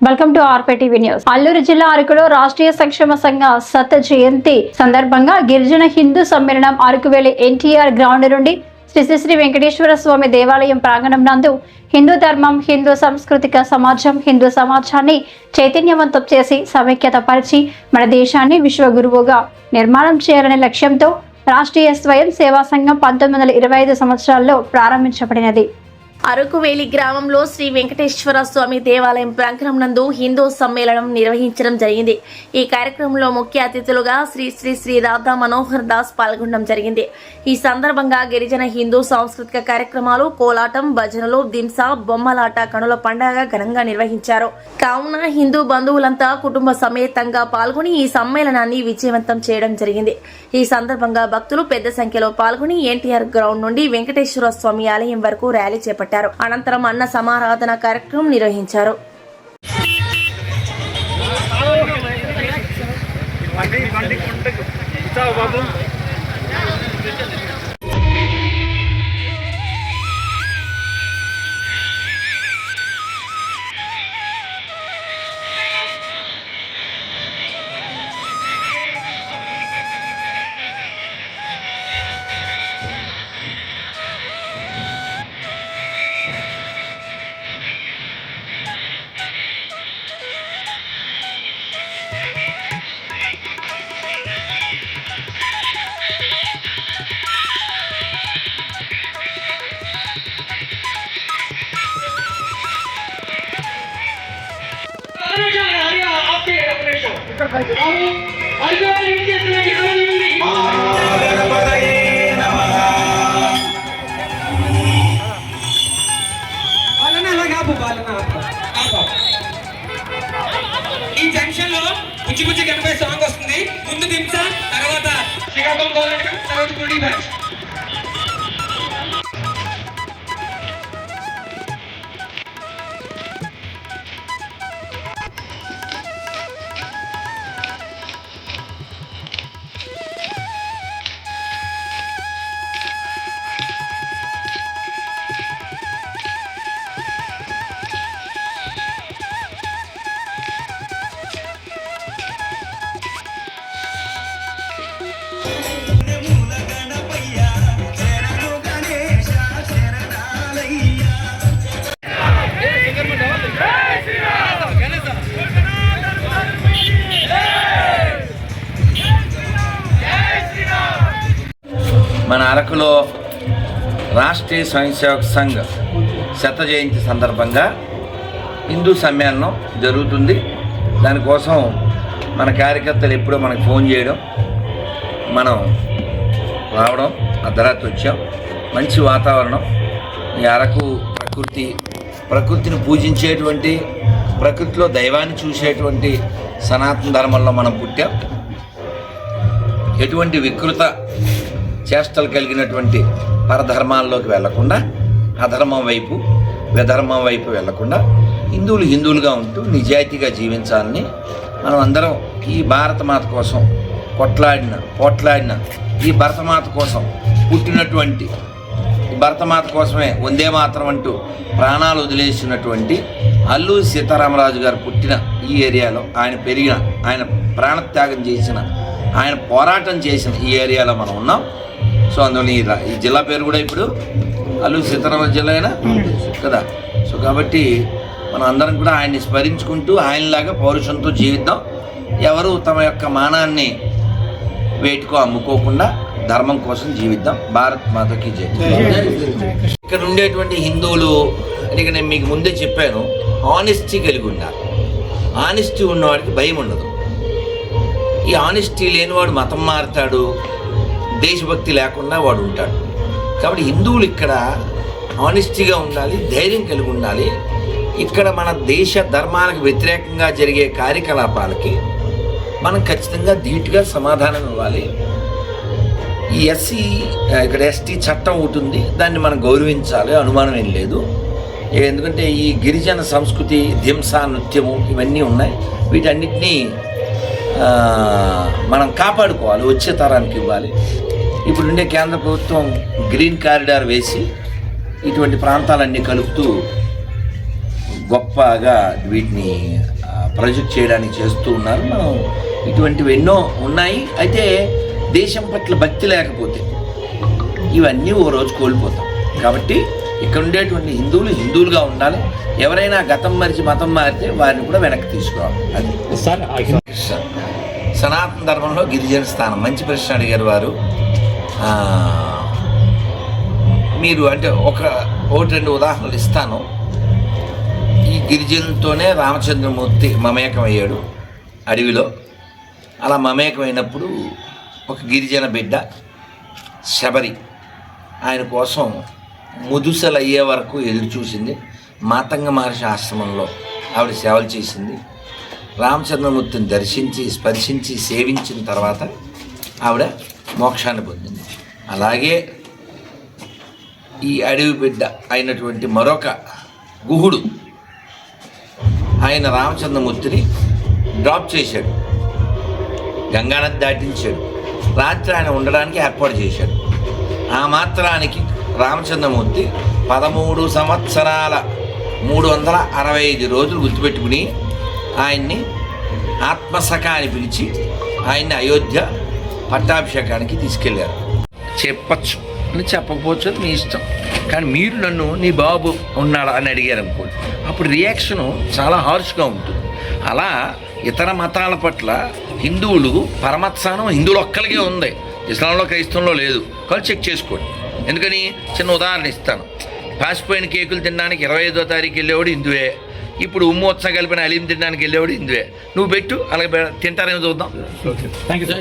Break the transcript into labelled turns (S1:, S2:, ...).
S1: Welcome to ఆర్పే TV news. Alluri జిల్లా అరకులో రాష్ట్రీయ సంక్షేమ సంఘ శత జయంతి సందర్భంగా గిరిజన హిందూ సమ్మేళనం అరకువేలి ఎన్టీఆర్ గ్రౌండ్ నుండి శ్రీ శ్రీ వెంకటేశ్వర స్వామి దేవాలయం ప్రాంగణం నందు హిందూ ధర్మం, హిందూ సాంస్కృతిక సమాజం, హిందూ సమాజాన్ని చైతన్యవంతం చేసి సమైక్యత పరిచి మన దేశాన్ని విశ్వగురువుగా నిర్మాణం చేయాలనే లక్ష్యంతో రాష్ట్రీయ స్వయం సేవా సంఘం 1925 సంవత్సరాల్లో ప్రారంభించబడినది.
S2: అరకువేలి గ్రామంలో శ్రీ వెంకటేశ్వర స్వామి దేవాలయం ప్రాంగణం నందు హిందూ సమ్మేళనం నిర్వహించడం జరిగింది. ఈ కార్యక్రమంలో ముఖ్య అతిథులుగా శ్రీ రాధా మనోహర్ దాస్ పాల్గొనడం జరిగింది. ఈ సందర్భంగా గిరిజన హిందూ సాంస్కృతిక కార్యక్రమాలు, కోలాటం, భజనలు, దింసా, బొమ్మలాట, కనుల పండుగ ఘనంగా నిర్వహించారు. కావున హిందూ బంధువులంతా కుటుంబ సమేతంగా పాల్గొని ఈ సమ్మేళనాన్ని విజయవంతం చేయడం జరిగింది. ఈ సందర్భంగా భక్తులు పెద్ద సంఖ్యలో పాల్గొని ఎన్టీఆర్ గ్రౌండ్ నుండి వెంకటేశ్వర స్వామి ఆలయం వరకు ర్యాలీ చేపట్టారు. అనంతరం అన్న సమారాధన కార్యక్రమం నిర్వహించారు.
S3: ఈ జంక్షన్ లో బుచ్చి గణపతి సాంగ్ వస్తుంది. ముందు దింసా, తర్వాత శ్రీకాకుళం గవర్నమెంట్, తర్వాత గుడి బ్యాచ్.
S4: మన అరకులో రాష్ట్రీయ స్వయంసేవక సంఘ్ శత జయంతి సందర్భంగా హిందూ సమ్మేళనం జరుగుతుంది. దానికోసం మన కార్యకర్తలు ఎప్పుడో మనకు ఫోన్ చేయడం, మనం రావడం, అర్ధరాత్రి వచ్చాం. మంచి వాతావరణం. ఈ అరకు ప్రకృతిని పూజించేటువంటి, ప్రకృతిలో దైవాన్ని చూసేటువంటి సనాతన ధర్మంలో మనం పుట్టాం. ఎటువంటి వికృత చేష్టలు కలిగినటువంటి పరధర్మాల్లోకి వెళ్లకుండా, అధర్మం వైపు, విధర్మం వైపు వెళ్లకుండా హిందువులుగా ఉంటూ నిజాయితీగా జీవించాలని మనం అందరం ఈ భారతమాత కోసం పోట్లాడిన ఈ భరతమాత కోసం పుట్టినటువంటి, ఈ భరతమాత కోసమే వందే మాతరం అంటూ ప్రాణాలు వదిలేసినటువంటి అల్లూరి సీతారామరాజు గారు పుట్టిన ఈ ఏరియాలో, ఆయన పెరిగిన, ఆయన ప్రాణత్యాగం చేసిన, ఆయన పోరాటం చేసిన ఈ ఏరియాలో మనం ఉన్నాం. సో అందువల్ల ఈ జిల్లా పేరు కూడా ఇప్పుడు అల్లూరి సీతారామరాజు జిల్లా అయినా కదా. సో కాబట్టి మనం అందరం కూడా ఆయన్ని స్మరించుకుంటూ ఆయనలాగా పౌరుషంతో జీవిద్దాం. ఎవరు తమ యొక్క మానాన్ని వేటుకో అమ్ముకోకుండా ధర్మం కోసం జీవిద్దాం. భారత్ మాతకి జై. ఇక్కడ ఉండేటువంటి హిందువులు ఇక నేను మీకు ముందే చెప్పాను, ఆనెస్టీ కలిగి ఉండాలి. ఆనెస్టీ ఉన్నవాడికి భయం ఉండదు. ఈ ఆనెస్టీ లేనివాడు మతం మారుతాడు, దేశభక్తి లేకుండా వాడు ఉంటాడు. కాబట్టి హిందువులు ఇక్కడ ఆనెస్టీగా ఉండాలి, ధైర్యం కలిగి ఉండాలి. ఇక్కడ మన దేశ ధర్మాలకు వ్యతిరేకంగా జరిగే కార్యకలాపాలకి మనం ఖచ్చితంగా ధీటుగా సమాధానం ఇవ్వాలి. ఈ ఇక్కడ ఎస్టీ చట్టం ఒకటి ఉంది, దాన్ని మనం గౌరవించాలి, అనుమానం ఏం లేదు. ఎందుకంటే ఈ గిరిజన సంస్కృతి, దింసా, నృత్యము ఇవన్నీ ఉన్నాయి. వీటన్నిటినీ మనం కాపాడుకోవాలి, వచ్చే తరానికి ఇవ్వాలి. ఇప్పుడుండే కేంద్ర ప్రభుత్వం గ్రీన్ కారిడార్ వేసి ఇటువంటి ప్రాంతాలన్నీ కలుపుతూ గొప్పగా వీటిని ప్రొజెక్ట్ చేయడానికి చేస్తూ ఉన్నారు. మనం ఇటువంటివి ఎన్నో ఉన్నాయి. అయితే దేశం పట్ల భక్తి లేకపోతే ఇవన్నీ ఓ రోజు కోల్పోతాం. కాబట్టి ఇక్కడ ఉండేటువంటి హిందువులుగా ఉండాలి. ఎవరైనా గతం మరిచి మతం మారితే వారిని కూడా వెనక్కి తీసుకోవాలి. అది సనాతన ధర్మంలో గిరిజన స్థానం. మంచి ప్రశ్న అడిగారు వారు. మీరు అంటే ఒకటి రెండు ఉదాహరణలు ఇస్తాను. ఈ గిరిజనులతోనే రామచంద్రమూర్తి మమేకమయ్యాడు అడవిలో. అలా మమేకమైనప్పుడు ఒక గిరిజన బిడ్డ శబరి ఆయన కోసం ముదుసలు అయ్యే వరకు ఎదురు చూసింది. మాతంగ మహర్షి ఆశ్రమంలో ఆవిడ సేవలు చేసింది. రామచంద్రమూర్తిని దర్శించి స్పర్శించి సేవించిన తర్వాత ఆవిడ మోక్షాన్ని పొందింది. అలాగే ఈ అడవి బిడ్డ అయినటువంటి మరొక గుహుడు ఆయన రామచంద్రమూర్తిని డ్రాప్ చేశాడు, గంగానది దాటించాడు. రాత్రి ఆయన ఉండడానికి ఏర్పాటు చేశాడు. ఆ మాత్రానికి రామచంద్రమూర్తి 13 సంవత్సరాల 365 రోజులు గుర్తుపెట్టుకుని ఆయన్ని ఆత్మసఖ అని పిలిచి ఆయన్ని అయోధ్య పట్టాభిషేకానికి తీసుకెళ్లారు. చెప్పచ్చు అని చెప్పకపోవచ్చు, అది మీ ఇష్టం. కానీ మీరు నన్ను నీ బాబు ఉన్నాడా అని అడిగారు అనుకోండి, అప్పుడు రియాక్షను చాలా హార్ష్గా ఉంటుంది. అలా ఇతర మతాల పట్ల హిందువులు పరమత్సానం హిందువులు ఒక్కరికే ఉంది, ఇస్లాంలో క్రైస్తవంలో లేదు. కానీ చెక్ చేసుకోండి. ఎందుకని చిన్న ఉదాహరణ ఇస్తాను. పాసిపోయిన కేకులు తినడానికి 25వ తారీఖు వెళ్ళేవాడు హిందువే. ఇప్పుడు ఉమ్మోత్సవం కలిపిన అలీం తినడానికి వెళ్ళేవాడు హిందువే. నువ్వు పెట్టు, అలాగే తింటారేమో చూద్దాం.